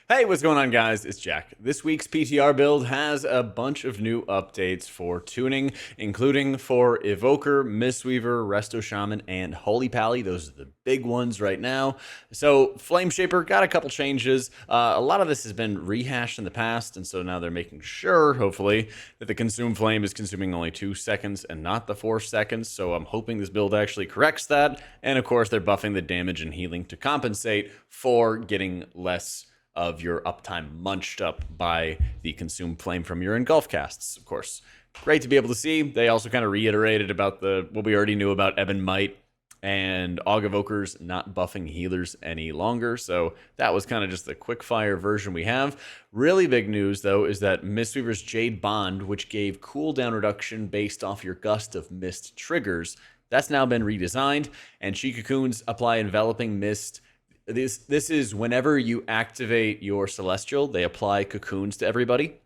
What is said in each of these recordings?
Hey, what's going on, guys? It's Jack. This week's PTR build has a bunch of new updates for tuning, including for Evoker, Mistweaver, Resto Shaman, and Holy Pally. Those are the big ones right now. So, Flame Shaper got a couple changes. A lot of this has been rehashed in the past, and so now they're making sure, hopefully, that the Consume Flame is consuming only 2 seconds and not the 4 seconds. So, I'm hoping this build actually corrects that. And, of course, they're buffing the damage and healing to compensate for getting less of your uptime munched up by the consumed flame from your engulf casts, of course. Great to be able to see. They also kind of reiterated about what we already knew about Ebon Might and Aug Evokers not buffing healers any longer. So that was kind of just the quick fire version we have. Really big news, though, is that Mistweaver's Jade Bond, which gave cooldown reduction based off your Gust of Mist triggers, that's now been redesigned, and Chi Cocoons apply enveloping mist. This is whenever you activate your Celestial, they apply cocoons to everybody,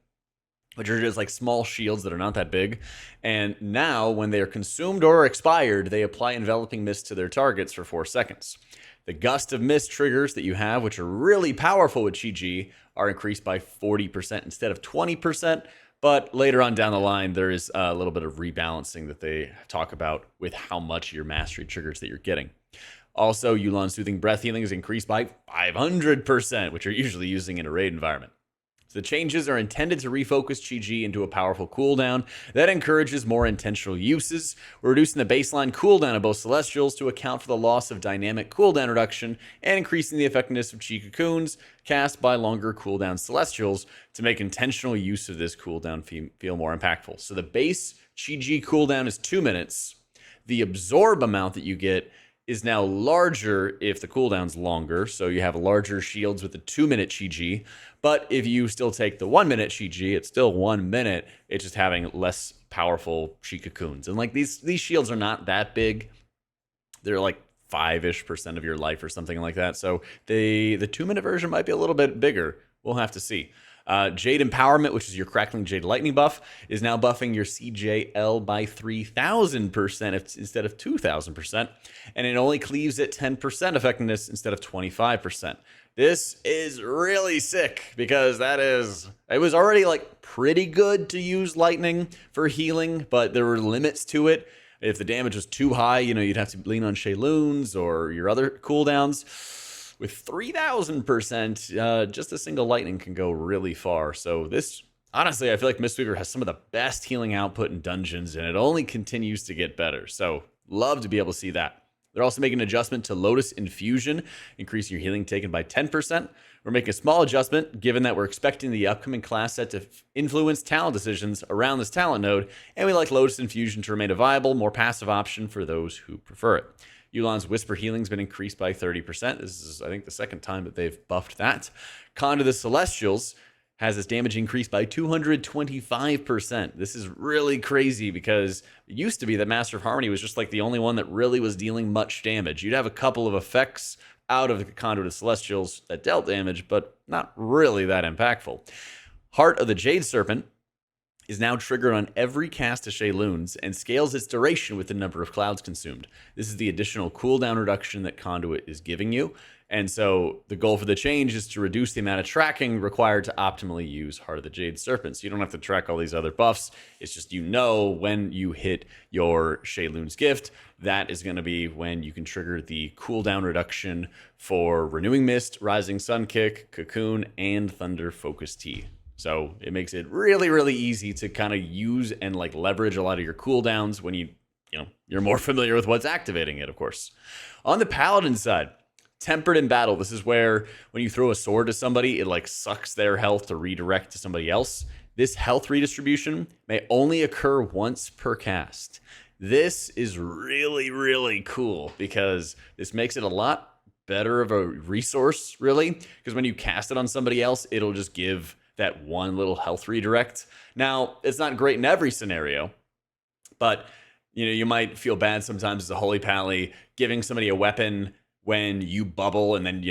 which are just like small shields that are not that big. And now, when they are consumed or expired, they apply enveloping mist to their targets for 4 seconds. The Gust of Mist triggers that you have, which are really powerful with Chi, are increased by 40% instead of 20%. But later on down the line, there is a little bit of rebalancing that they talk about with how much your mastery triggers that you're getting. Also, Yu'lon's Soothing Breath healing is increased by 500%, which you're usually using in a raid environment. So the changes are intended to refocus Chi into a powerful cooldown that encourages more intentional uses. We're reducing the baseline cooldown of both Celestials to account for the loss of dynamic cooldown reduction and increasing the effectiveness of Chi Cocoons cast by longer cooldown Celestials to make intentional use of this cooldown feel more impactful. So the base Chi cooldown is 2 minutes. The absorb amount that you get is now larger if the cooldown's longer, so you have larger shields with the 2-minute Chi. But if you still take the 1-minute Chi, it's still 1 minute. It's just having less powerful Chi Cocoons. And like these shields are not that big. They're like 5-ish% of your life or something like that. So the 2-minute version might be a little bit bigger. We'll have to see. Jade Empowerment, which is your Crackling Jade Lightning buff, is now buffing your CJL by 3,000% instead of 2,000%, and it only cleaves at 10% effectiveness instead of 25%. This is really sick because it was already like pretty good to use Lightning for healing, but there were limits to it. If the damage was too high, you'd have to lean on Shayloons or your other cooldowns. With 3,000%, just a single lightning can go really far. So this, honestly, I feel like Mistweaver has some of the best healing output in dungeons, and it only continues to get better. So love to be able to see that. They're also making an adjustment to Lotus Infusion, increasing your healing taken by 10%. We're making a small adjustment, given that we're expecting the upcoming class set to influence talent decisions around this talent node, and we like Lotus Infusion to remain a viable, more passive option for those who prefer it. Yu'lon's Whisper healing has been increased by 30%. This is, I think, the second time that they've buffed that. Conjure the Celestials has its damage increased by 225%. This is really crazy because it used to be that Master of Harmony was just like the only one that really was dealing much damage. You'd have a couple of effects out of the Conduit of Celestials that dealt damage, but not really that impactful. Heart of the Jade Serpent is now triggered on every cast of Shayloons and scales its duration with the number of clouds consumed. This is the additional cooldown reduction that Conduit is giving you. And so the goal for the change is to reduce the amount of tracking required to optimally use Heart of the Jade Serpent. So you don't have to track all these other buffs. It's just when you hit your Shayloon's gift, that is going to be when you can trigger the cooldown reduction for Renewing Mist, Rising Sun Kick, Cocoon, and Thunder Focus Tea. So it makes it really, really easy to kind of use and like leverage a lot of your cooldowns when you're more familiar with what's activating it, of course. On the Paladin side, Tempered in Battle. This is where when you throw a sword to somebody, it like sucks their health to redirect to somebody else. This health redistribution may only occur once per cast. This is really, really cool because this makes it a lot better of a resource, really. Because when you cast it on somebody else, it'll just give that one little health redirect. Now, it's not great in every scenario, but you might feel bad sometimes as a Holy Pally giving somebody a weapon when you bubble and then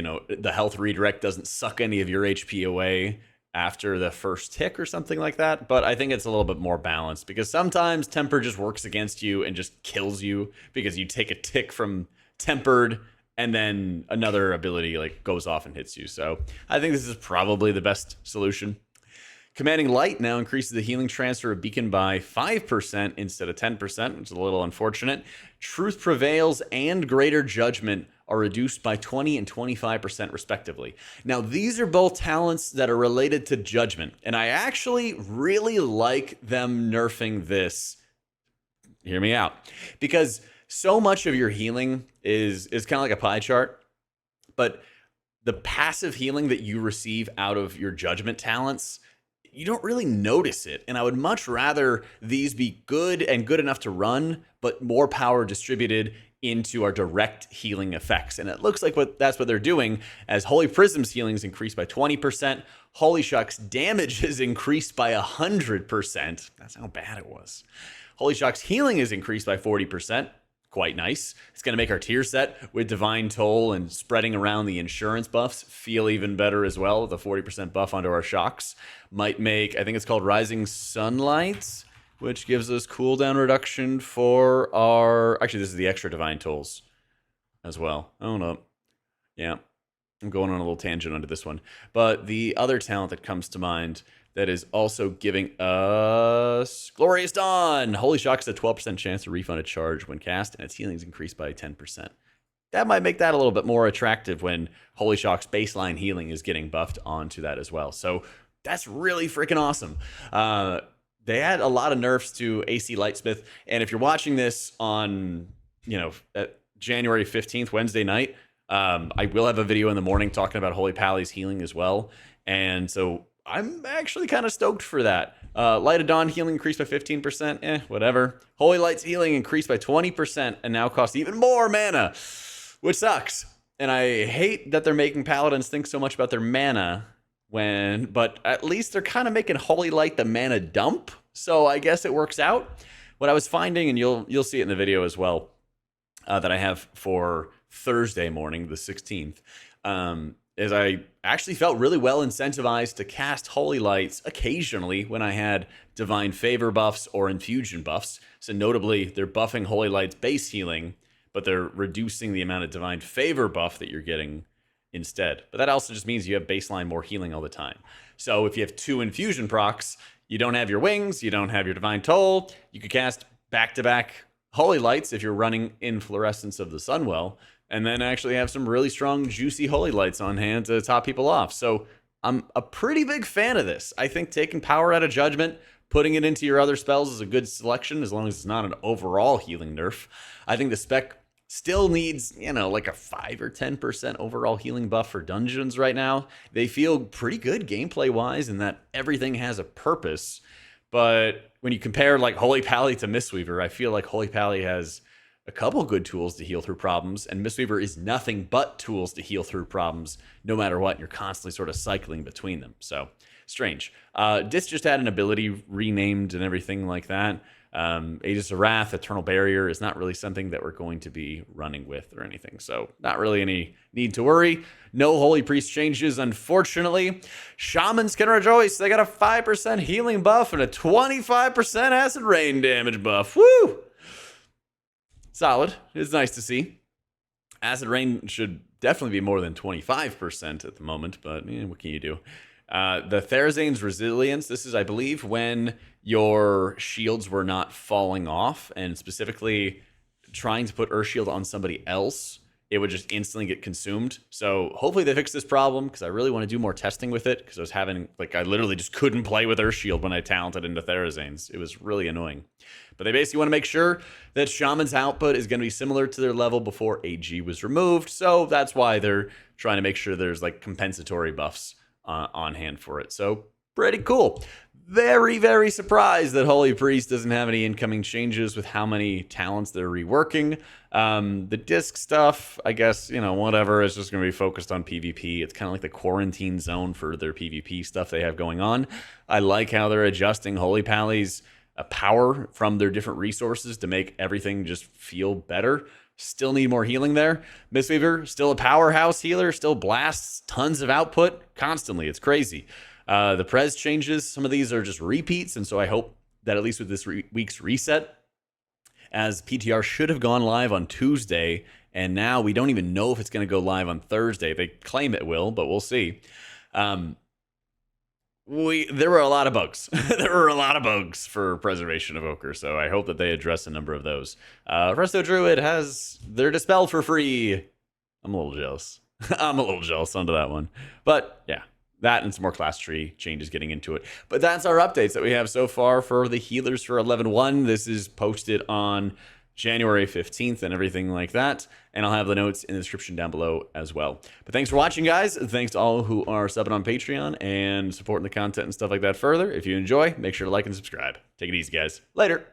the health redirect doesn't suck any of your HP away after the first tick or something like that. But I think it's a little bit more balanced because sometimes Temper just works against you and just kills you because you take a tick from Tempered and then another ability like goes off and hits you. So I think this is probably the best solution. Commanding Light now increases the healing transfer of Beacon by 5% instead of 10%, which is a little unfortunate. Truth Prevails and Greater Judgment are reduced by 20 and 25% respectively. Now, these are both talents that are related to Judgment, and I actually really like them nerfing this. Hear me out. Because so much of your healing is kind of like a pie chart, but the passive healing that you receive out of your Judgment talents, you don't really notice it. And I would much rather these be good and good enough to run, but more power distributed into our direct healing effects. And it looks like that's what they're doing, as Holy Prism's healing is increased by 20%. Holy Shock's damage is increased by 100%. That's how bad it was. Holy Shock's healing is increased by 40%. Quite nice. It's going to make our tier set with Divine Toll and spreading around the insurance buffs feel even better as well. The 40% buff onto our shocks might make, I think it's called Rising Sunlight, which gives us cooldown reduction for our... Actually, this is the extra Divine Tolls as well. Oh, no. Yeah, I'm going on a little tangent onto this one. But the other talent that comes to mind that is also giving us Glorious Dawn. Holy Shock is a 12% chance to refund a charge when cast, and its healing is increased by 10%. That might make that a little bit more attractive when Holy Shock's baseline healing is getting buffed onto that as well. So that's really freaking awesome. They had a lot of nerfs to AC Lightsmith, and if you're watching this on, at January 15th, Wednesday night, I will have a video in the morning talking about Holy Pally's healing as well, and so I'm actually kind of stoked for that. Light of Dawn healing increased by 15%. Whatever. Holy Light's healing increased by 20% and now costs even more mana, which sucks. And I hate that they're making Paladins think so much about their mana but at least they're kind of making Holy Light the mana dump. So I guess it works out. What I was finding, and you'll see it in the video as well, that I have for Thursday morning, the 16th, is I actually felt really well incentivized to cast Holy Lights occasionally when I had Divine Favor buffs or Infusion buffs. So notably, they're buffing Holy Light's base healing, but they're reducing the amount of Divine Favor buff that you're getting instead. But that also just means you have baseline more healing all the time. So if you have 2 Infusion procs, you don't have your Wings, you don't have your Divine Toll, you could cast back-to-back Holy Lights if you're running in Fluorescence of the Sunwell, and then actually have some really strong, juicy Holy Lights on hand to top people off. So I'm a pretty big fan of this. I think taking power out of Judgment, putting it into your other spells is a good selection, as long as it's not an overall healing nerf. I think the spec still needs, like a 5 or 10% overall healing buff for dungeons right now. They feel pretty good gameplay-wise in that everything has a purpose. But when you compare like Holy Pally to Mistweaver, I feel like Holy Pally has a couple good tools to heal through problems, and Mistweaver is nothing but tools to heal through problems no matter what. You're constantly sort of cycling between them. So strange. Dis just had an ability renamed and everything like that. Aegis of Wrath, Eternal Barrier is not really something that we're going to be running with or anything. So not really any need to worry. No Holy Priest changes, unfortunately. Shamans can rejoice. They got a 5% healing buff and a 25% acid rain damage buff. Woo! Solid. It's nice to see. Acid rain should definitely be more than 25% at the moment, but what can you do? The Therazane's Resilience, this is, I believe, when your shields were not falling off, and specifically trying to put Earth Shield on somebody else, it would just instantly get consumed. So hopefully they fix this problem, because I really want to do more testing with it, because I was having, I literally just couldn't play with Earth Shield when I talented into Therazane's. It was really annoying. But they basically want to make sure that Shaman's output is going to be similar to their level before AG was removed, so that's why they're trying to make sure there's, compensatory buffs on hand for it. So pretty cool. Very, very surprised that Holy Priest doesn't have any incoming changes with how many talents they're reworking. The disc stuff, I guess, whatever, is just going to be focused on PvP. It's kind of like the quarantine zone for their PvP stuff they have going on. I like how they're adjusting Holy Pally's power from their different resources to make everything just feel better. Still need more healing there. Mistweaver, still a powerhouse healer, still blasts tons of output constantly. It's crazy. The Prez changes, some of these are just repeats, and so I hope that at least with this week's reset, as PTR should have gone live on Tuesday, and now we don't even know if it's going to go live on Thursday. They claim it will, but we'll see. There were a lot of bugs. There were a lot of bugs for preservation of Evoker, so I hope that they address a number of those. Resto Druid has their Dispel for free. I'm a little jealous. I'm a little jealous onto that one. But yeah, that and some more class tree changes getting into it. But that's our updates that we have so far for the healers for 11.1. This is posted on January 15th and everything like that. And I'll have the notes in the description down below as well. But thanks for watching, guys. Thanks to all who are subbing on Patreon and supporting the content and stuff like that further. If you enjoy, make sure to like and subscribe. Take it easy, guys. Later.